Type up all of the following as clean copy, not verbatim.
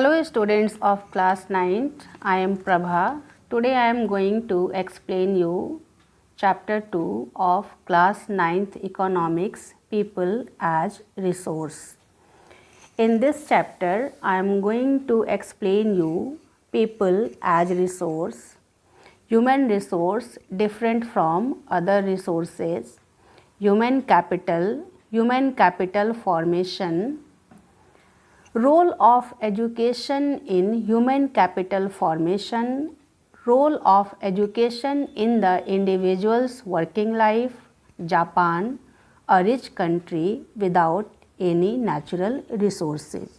Hello students of class 9th, I am Prabha. Today I am going to explain you chapter 2 of class 9th Economics, People as Resource. In this chapter I am going to explain you people as resource, human resource different from other resources, human capital formation, role of education in human capital formation, role of education in the individual's working life, Japan, a rich country without any natural resources.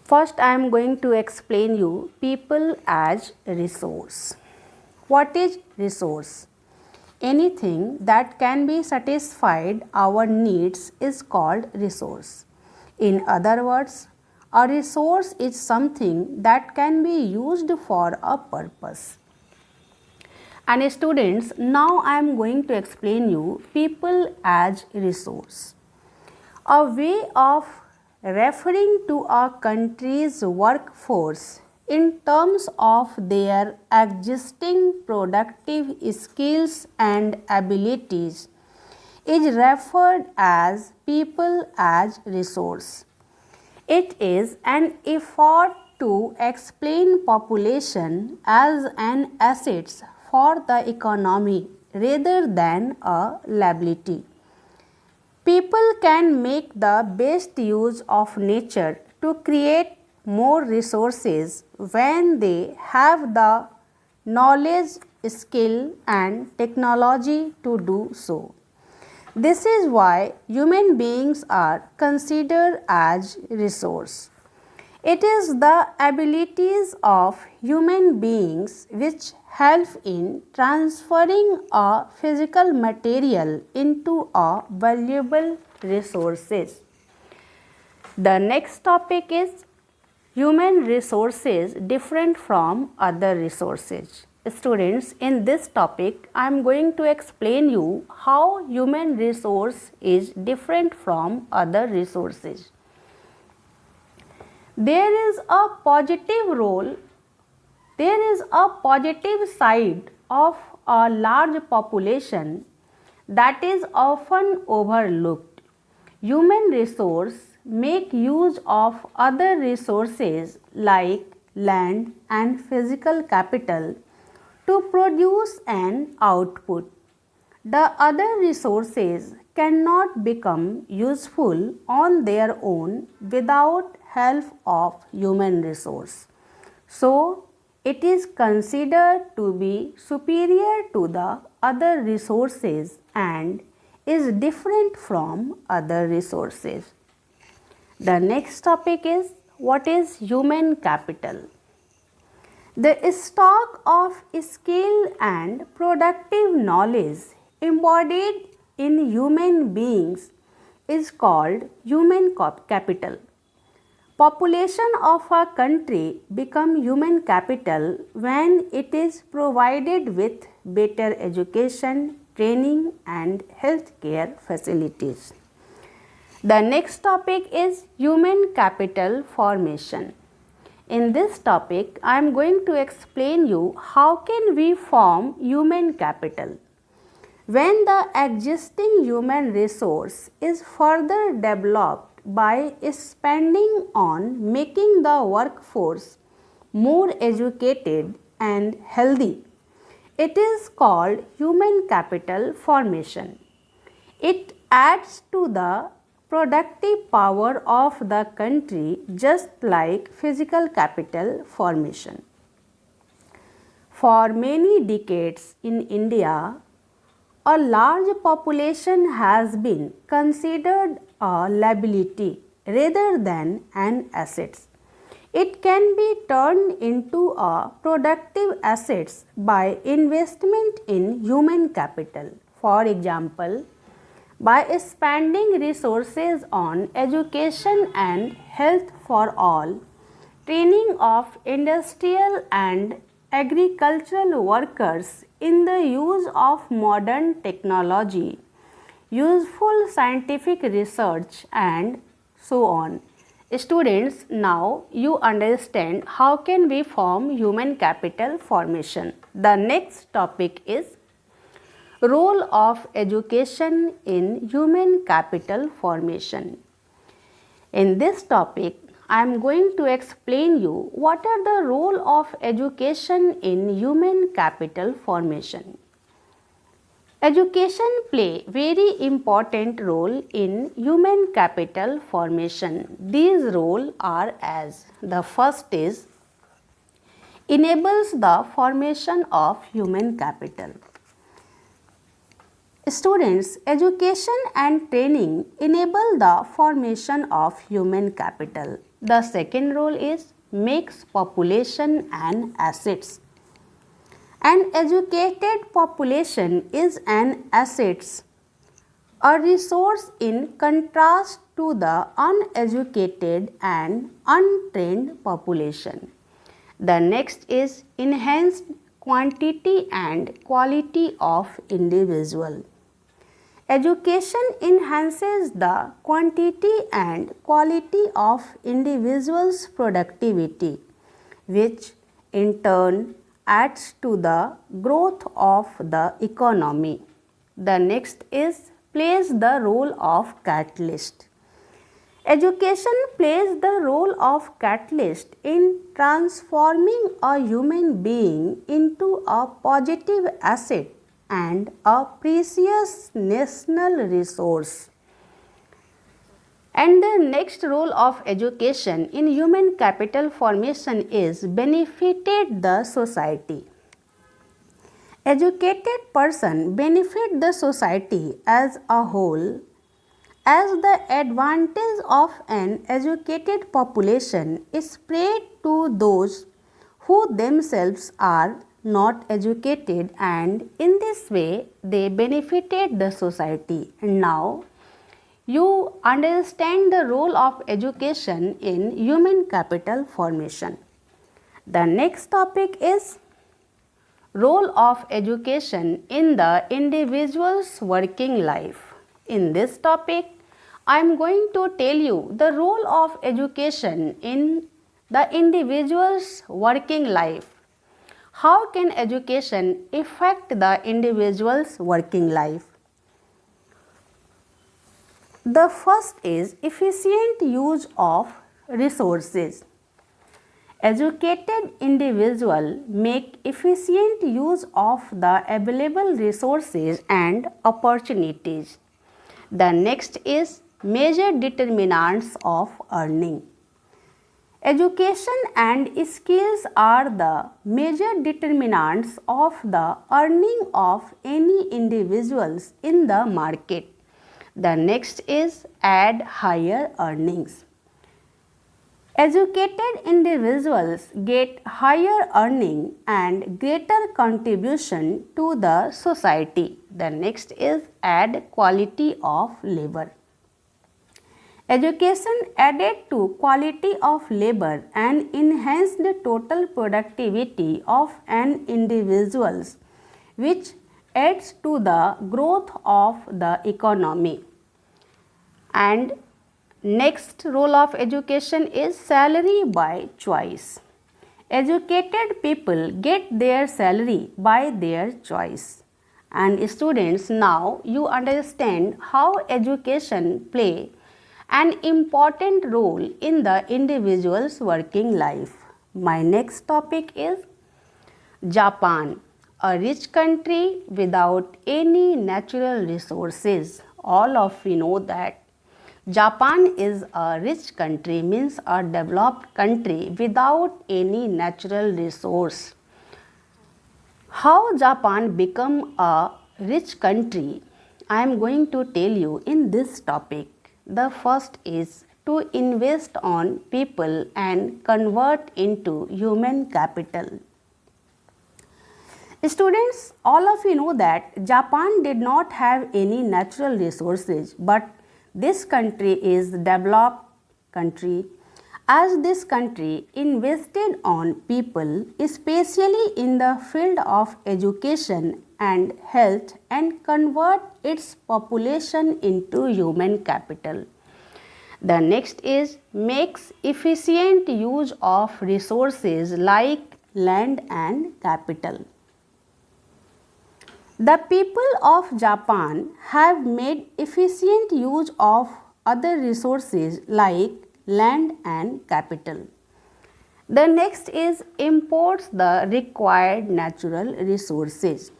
First, I am going to explain you people as resource. What is resource? Anything that can be satisfied our needs is called resource. In other words, a resource is something that can be used for a purpose. And students, now I am going to explain you people as resource. A way of referring to a country's workforce in terms of their existing productive skills and abilities is referred as people as resource. It is an effort to explain population as an asset for the economy rather than a liability. People can make the best use of nature to create more resources when they have the knowledge, skill and technology to do so. This is why human beings are considered as resource. It is the abilities of human beings which help in transferring a physical material into a valuable resources. The next topic is human resources different from other resources. Students, in this topic I am going to explain you how human resource is different from other resources. There is a positive side of a large population that is often overlooked. Human resource make use of other resources like land and physical capital to produce an output. The other resources cannot become useful on their own without help of human resource. So, it is considered to be superior to the other resources and is different from other resources. The next topic is what is human capital? The stock of skill and productive knowledge embodied in human beings is called human capital. Population of a country become human capital when it is provided with better education, training and healthcare facilities. The next topic is human capital formation. In this topic, I am going to explain you how can we form human capital. When the existing human resource is further developed by spending on making the workforce more educated and healthy, it is called human capital formation. It adds to the productive power of the country just like physical capital formation. For many decades in India, a large population has been considered a liability rather than an asset. It can be turned into a productive assets by investment in human capital. For example, by spending resources on education and health for all, training of industrial and agricultural workers in the use of modern technology, useful scientific research and so on. Students, now you understand how can we form human capital formation. The next topic is role of education in human capital formation. In this topic, I am going to explain you what are the role of education in human capital formation. Education play very important role in human capital formation. These roles are as the first is enables the formation of human capital. Students, education and training enable the formation of human capital. The second role is makes population and assets. An educated population is an asset, a resource in contrast to the uneducated and untrained population. The next is enhanced quantity and quality of individual. Education enhances the quantity and quality of individuals' productivity, which in turn adds to the growth of the economy. The next is plays the role of catalyst. Education plays the role of catalyst in transforming a human being into a positive asset and a precious national resource. And the next role of education in human capital formation is benefited the society. Educated person benefit the society as a whole as the advantage of an educated population is spread to those who themselves are not educated, and in this way they benefited the society. And now you understand the role of education in human capital formation. The next topic is role of education in the individual's working life. In this topic, I am going to tell you the role of education in the individual's working life. How can education affect the individual's working life? The first is efficient use of resources. Educated individuals make efficient use of the available resources and opportunities. The next is major determinants of earning. Education and skills are the major determinants of the earning of any individuals in the market. The next is add higher earnings. Educated individuals get higher earning and greater contribution to the society. The next is add quality of labor. Education added to quality of labor and enhanced the total productivity of an individual, which adds to the growth of the economy. And next role of education is salary by choice. Educated people get their salary by their choice. And students, now you understand how education play an important role in the individual's working life. My next topic is Japan, a rich country without any natural resources. All of you know that Japan is a rich country, means a developed country without any natural resource. How Japan become a rich country, I am going to tell you in this topic. The first is to invest on people and convert into human capital. Students, all of you know that Japan did not have any natural resources, but this country is developed country as this country invested on people, especially in the field of education and health, and convert its population into human capital. The next is makes efficient use of resources like land and capital. The people of Japan have made efficient use of other resources like land and capital. The next is imports the required natural resources.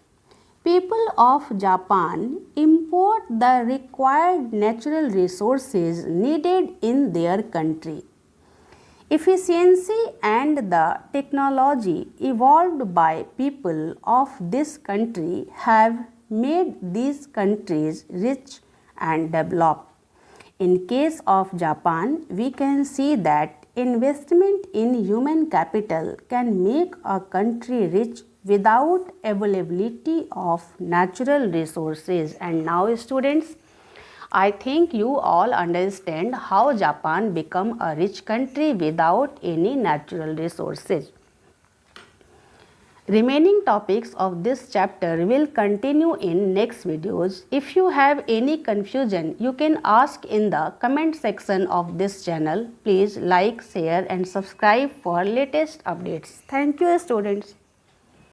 People of Japan import the required natural resources needed in their country. Efficiency and the technology evolved by people of this country have made these countries rich and developed. In case of Japan, we can see that investment in human capital can make a country rich without availability of natural resources. And now students, I think you all understand how Japan become a rich country without any natural resources. Remaining topics of this chapter will continue in next videos. If you have any confusion, you can ask in the comment section of this channel. Please like, share and subscribe for latest updates. Thank you students.